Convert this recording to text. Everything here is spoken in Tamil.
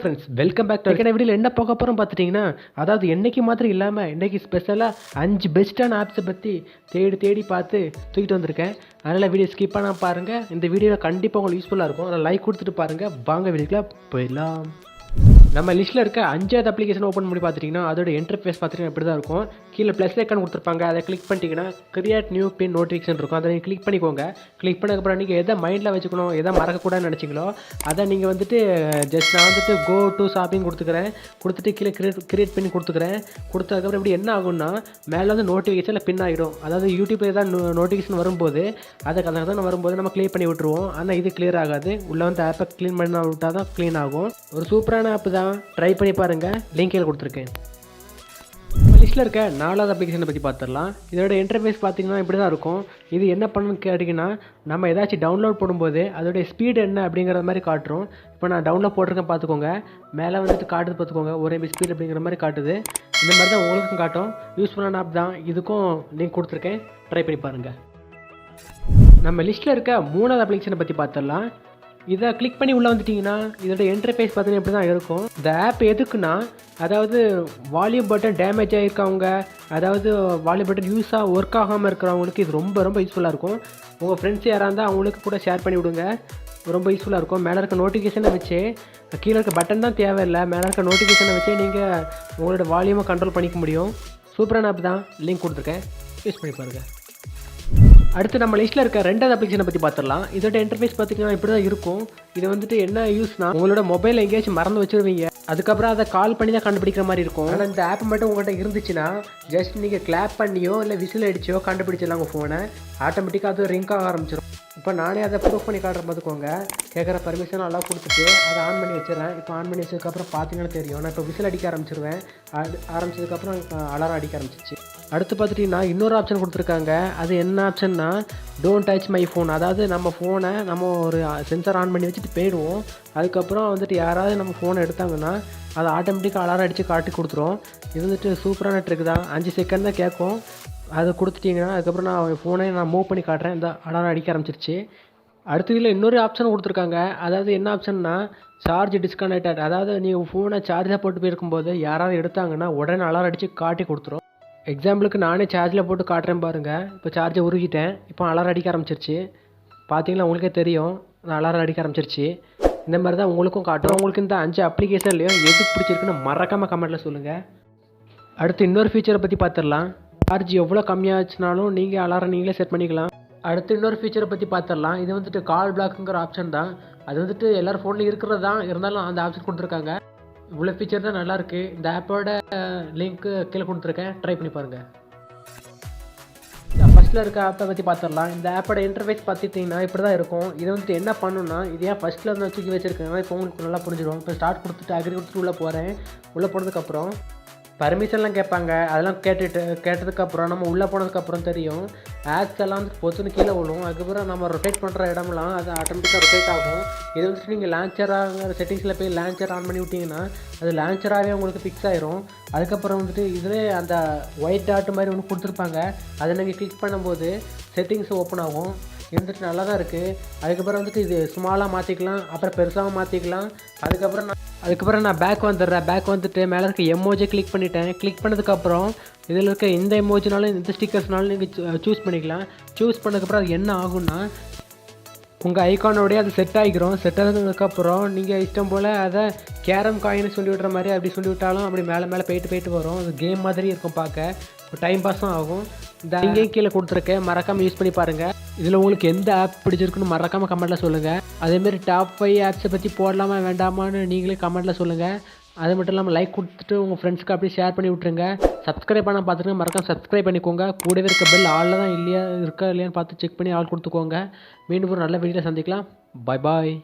ஃப்ரெண்ட்ஸ், வெல்கம் பேக் டு வீடியோவில் என்ன பார்க்க போகிறோம் பார்த்துட்டிங்கன்னா, அதாவது என்னைக்கு மாத்திரம் இல்லாமல் இன்றைக்கி ஸ்பெஷலாக 5 பெஸ்ட்டான ஆப்ஸை பற்றி தேடி பார்த்து தூக்கிட்டு வந்திருக்கேன். அதனால் வீடியோ ஸ்கிப் பண்ணாமல் பாருங்கள். இந்த வீடியோவில் கண்டிப்பாக உங்களுக்கு யூஸ்ஃபுல்லாக இருக்கும். அதனால் லைக் கொடுத்துட்டு பாருங்கள். வாங்க வீடியோக்குள்ள போயிடலாம். நம்ம லிஸ்ட்டில் இருக்க 5வது அப்ளிகேஷன் ஓப்பன் பண்ணி பார்த்துட்டிங்கன்னா அதோட இன்டர்ஃபேஸ் பார்த்துட்டிங்கன்னா இப்படி தான் இருக்கும். கீழே ப்ளஸ் ஐக்கான் கொடுத்துருப்பாங்க. அதை கிளிக் பண்ணிட்டீங்கன்னா கிரியேட் நியூ பின் நோட்டிஃபிகேஷன் இருக்கும். அதை நீங்கள் கிளிக் பண்ணிக்கோங்க. கிளிக் பண்ணதுக்கப்புறம் நீங்கள் எதை மைண்டில் வச்சுக்கணும், எதை மறக்கக்கூடாதுன்னு நினச்சிங்களோ அதை நீங்கள் வந்துட்டு ஜஸ்ட் நான் வந்துட்டு கோ டு ஷாப்பிங் கொடுத்துட்டு கீழே கிரியேட் பண்ணி கொடுத்ததுக்கப்புறம் இப்படி என்ன ஆகும்னா மேலே வந்து நோட்டிஃபிகேஷனில் பின் ஆகிடும். அதாவது யூடியூப்பில் ஏதாவது நோட்டிஃபிகேஷன் வரும்போது அதை வரும்போது நம்ம க்ளியர் பண்ணி விட்டுருவோம். ஆனால் இது கிளியர் ஆகாது. உள்ளே வந்து ஆப்பை க்ளீன் பண்ண விட்டால் தான் க்ளீன் ஆகும். ஒரு சூப்பரான ஆப் தான், ட்ரை பண்ணி பாருங்கள். லிங்க் கீழே கொடுத்துருக்கேன். லிஸ்ட்டில் இருக்க 4வது அப்ளிகேஷனை பற்றி பார்த்துடலாம். இதோட இன்டர்ஃபேஸ் பார்த்திங்கன்னா இப்படி தான் இருக்கும். இது என்ன பண்ணணும்னு கேட்டிங்கன்னா, நம்ம ஏதாச்சும் டவுன்லோட் போடும்போது அதோடைய ஸ்பீடு என்ன அப்படிங்கிற மாதிரி காட்டுறோம். இப்போ நான் டவுன்லோட் போட்டிருக்கேன் பார்த்துக்கோங்க. மேலே வந்துட்டு காட்டுது பார்த்துக்கோங்க, 1 MB ஸ்பீட் அப்படிங்கிற மாதிரி காட்டுது. இந்த மாதிரி தான் உங்களுக்கும் காட்டும். யூஸ்ஃபுல்லான ஆப் தான். இதுக்கும் லிங்க் கொடுத்துருக்கேன், ட்ரை பண்ணி பாருங்கள். நம்ம லிஸ்ட்டில் இருக்க 3வது அப்ளிகேஷனை பற்றி பார்த்துடலாம். இதை கிளிக் பண்ணி உள்ளே வந்துட்டிங்கன்னா இதோட இன்டர்ஃபேஸ் பார்த்தீங்கன்னா இப்படி தான் இருக்கும். இந்த ஆப் எதுக்குன்னா, அதாவது வால்யூம் பட்டன் டேமேஜ் ஆகிருக்கவங்க, அதாவது வால்யூம் பட்டன் ஒர்க் ஆகாமல் இருக்கிறவங்களுக்கு இது ரொம்ப யூஸ்ஃபுல்லாக இருக்கும். உங்கள் ஃப்ரெண்ட்ஸ் யாராக இருந்தால் அவங்களுக்கு கூட ஷேர் பண்ணி விடுங்க. ரொம்ப யூஸ்ஃபுல்லாக இருக்கும். மேலே இருக்க நோட்டிஃபிகேஷனை வச்சு, கீழே இருக்க பட்டன் தான் தேவையில்லை, மேலே இருக்க நோட்டிஃபிகேஷனை வச்சு நீங்கள் உங்களோட வால்யூமை கண்ட்ரோல் பண்ணிக்க முடியும். சூப்பரான ஆப் தான். லிங்க் கொடுத்துருக்கேன், யூஸ் பண்ணி பாருங்கள். அடுத்து நம்ம லிஸ்ட்டில் இருக்க 2வது அப்ளிகேஷனை பற்றி பார்த்துடலாம். இதோட இன்டர்ஃபேஸ் பார்த்திங்கன்னா இப்படி தான் இருக்கும். இது வந்துட்டு என்ன யூஸ்னால், உங்களோட மொபைல் எங்கேயாச்சும் மறந்து வச்சுருவீங்க, அதுக்கப்புறம் அதை கால் பண்ணி தான் கண்டுபிடிக்கிற மாதிரி இருக்கும். ஆனால் இந்த ஆப் மட்டும் உங்கள்கிட்ட இருந்துச்சுன்னா ஜஸ்ட் நீங்கள் கிளாப் பண்ணியோ இல்லை விசில் அடிச்சோ கண்டுபிடிச்சிடலாம். உங்கள் ஃபோனை ஆட்டோமேட்டிக்காக அது ரிங்க் ஆக ஆரம்பிச்சிடும். இப்போ நானே அதை ப்ரூஃப் பண்ணி காட்டுற பார்த்துக்கோங்க. கேட்குற பர்மிஷன் எல்லாம் கொடுத்துட்டு அதை ஆன் பண்ணி வச்சிடறேன். இப்போ ஆன் பண்ணி வச்சதுக்கப்புறம் பார்த்தீங்கன்னா தெரியும். நான் இப்போ விசில் அடிக்க ஆரம்பிச்சிருவேன். ஆரம்பிச்சதுக்கப்புறம் அலாரம் அடிக்க ஆரம்பிச்சிச்சு. அடுத்து பார்த்துட்டிங்கன்னா இன்னொரு ஆப்ஷன் கொடுத்துருக்காங்க. அது என்ன ஆப்ஷன்னா, டோன்ட் டச் மை ஃபோன். அதாவது நம்ம ஃபோனை நம்ம ஒரு சென்சார் ஆன் பண்ணி வச்சுட்டு போயிடுவோம். அதுக்கப்புறம் வந்துட்டு யாராவது நம்ம ஃபோனை எடுத்தாங்கன்னா அதை ஆட்டோமேட்டிக்காக அலாரம் அடித்து காட்டி கொடுத்துரும். இது வந்துட்டு சூப்பரான ட்ரிக் தான். 5 செகண்ட் தான் கேட்கும். அதை கொடுத்துட்டிங்கன்னா அதுக்கப்புறம் நான் ஃபோனை மூவ் பண்ணி காட்டுறேன். இந்த அலாரம் அடிக்க ஆரம்பிச்சிருச்சு. அடுத்து இதில் இன்னொரு ஆப்ஷன் கொடுத்துருக்காங்க. அதாவது என்ன ஆப்ஷன்னா, சார்ஜ் டிஸ்கனெக்டட். அதாவது நீங்கள் ஃபோனை சார்ஜாக போட்டு போயிருக்கும்போது யாராவது எடுத்தாங்கன்னா உடனே அலாரம் அடித்து காட்டி கொடுத்துரும். எக்ஸாம்பிளுக்கு நானே சார்ஜில் போட்டு காட்டுறேன் பாருங்கள். இப்போ சார்ஜை உருகிட்டேன். இப்போ அலாரம் அடிக்க ஆரம்பிச்சிருச்சு. பார்த்தீங்கன்னா உங்களுக்கே தெரியும், நான் அலாரம் அடிக்க ஆரம்பிச்சிருச்சு. இந்த மாதிரி தான் உங்களுக்கும் காட்டும். உங்களுக்கு இந்த 5 அப்ளிகேஷன்லையும் எது பிடிச்சிருக்குன்னு மறக்காமல் கமெண்ட்டில் சொல்லுங்கள். அடுத்து இன்னொரு ஃபீச்சரை பற்றி பார்த்துடலாம். சார்ஜ் எவ்வளோ கம்மியாச்சுனாலும் நீங்கள் அலாரம் நீங்களே செட் பண்ணிக்கலாம். அடுத்து இன்னொரு ஃபீச்சரை பற்றி பார்த்துடலாம். இது வந்துட்டு கால் பிளாக்குங்கிற ஆப்ஷன் தான். அது வந்துட்டு எல்லோரும் ஃபோனில் இருக்கிறது தான், இருந்தாலும் அந்த ஆப்ஷன் கொடுத்துருக்காங்க. இவ்வளோ ஃபீச்சர் தான் நல்லாயிருக்கு. இந்த ஆப்போட லிங்க்கு கீழே கொடுத்துருக்கேன், ட்ரை பண்ணி பாருங்கள். ஃபஸ்ட்டில் இருக்க ஆப்பை பற்றி பார்த்துடலாம். இந்த ஆப்போட இன்டர்ஃபேஸ் பார்த்துட்டிங்கன்னா இப்படி தான் இருக்கும். இது வந்துட்டு என்ன பண்ணணும்னா, இது ஏன் ஃபஸ்ட்டில் இருந்து தூக்கி வச்சுருக்கேன்னா இப்போ உங்களுக்கு நல்லா புரிஞ்சிடும். இப்போ ஸ்டார்ட் கொடுத்துட்டு அக்ரி கொடுத்துட்டு உள்ளே போகிறேன். உள்ளே போனதுக்கப்புறம் பர்மிஷன்லாம் கேட்பாங்க. அதெல்லாம் கேட்டதுக்கப்புறம் நம்ம உள்ளே போனதுக்கப்புறம் தெரியும் ஆப்ஸ் எல்லாம் வந்து பொத்துன்னு கீழே விழும். அதுக்கப்புறம் நம்ம ரொட்டேட் பண்ணுற இடம்லாம் அது ஆட்டோமேட்டிக்காக ரொட்டேட் ஆகும். இது வந்துட்டு நீங்கள் லான்ச்சராகிற செட்டிங்ஸில் போய் லான்ச்சர் ஆன் பண்ணி விட்டிங்கன்னா அது லான்ச்சராகவே உங்களுக்கு ஃபிக்ஸ் ஆயிரும். அதுக்கப்புறம் வந்துட்டு இதிலே அந்த ஒயிட் டாட் மாதிரி ஒன்று கொடுத்துருப்பாங்க. அதை நீங்கள் கிளிக் பண்ணும்போது செட்டிங்ஸ் ஓப்பன் ஆகும். இது வந்துட்டு நல்லா தான் இருக்குது. அதுக்கப்புறம் வந்துட்டு இது ஸ்மாலாக மாற்றிக்கலாம், அப்புறம் பெருசாகவும் மாற்றிக்கலாம். அதுக்கப்புறம் நான் பேக் வந்துடுறேன். பேக் வந்துட்டு மேலே இருக்க எமோஜி கிளிக் பண்ணிட்டேன். கிளிக் பண்ணதுக்கப்புறம் இதில் இருக்க இந்த எமோஜினாலும் இந்த ஸ்டிக்கர்ஸ்னாலும் நீங்கள் சூஸ் பண்ணிக்கலாம். சூஸ் பண்ணதுக்கப்புறம் அது என்ன ஆகும்னா, உங்கள் ஐக்கானோடய அது செட் ஆகிக்கிறோம். செட் ஆனதுக்கப்புறம் நீங்கள் இஷ்டம் போல் அதை கேரம் காயின்னு சொல்லி விட்ற மாதிரி அப்படி சொல்லி விட்டாலும் அப்படி மேலே போயிட்டு வரும். அது கேம் மாதிரி இருக்கும், பார்க்க டைம் பாஸும் ஆகும். இந்த இங்கேயும் கீழே கொடுத்துருக்கேன், மறக்காமல் யூஸ் பண்ணி பாருங்கள். இதில் உங்களுக்கு எந்த ஆப் பிடிச்சிருக்குன்னு மறக்காமல் கமெண்ட்டில் சொல்லுங்கள். அதேமாரி டாப் 5 ஆப்ஸை பற்றி போடலாமா வேண்டாமான்னு நீங்களே கமெண்ட்டில் சொல்லுங்கள். அது மட்டும் இல்லாமல் லைக் கொடுத்துட்டு உங்கள் ஃப்ரெண்ட்ஸ்க்கு அப்படியே ஷேர் பண்ணி விட்ருங்க. சப்ஸ்கிரைப் பண்ண பார்த்துட்டு மறக்காம சப்ஸ்கிரைப் பண்ணிக்கோங்க. கூடவே இருக்க பெல் ஆளில் தான் இல்லையான்னு பார்த்து செக் பண்ணி ஆள் கொடுத்துக்கோங்க. மீண்டும் ஒரு நல்ல வீடியோவில் சந்திக்கலாம். பாய்.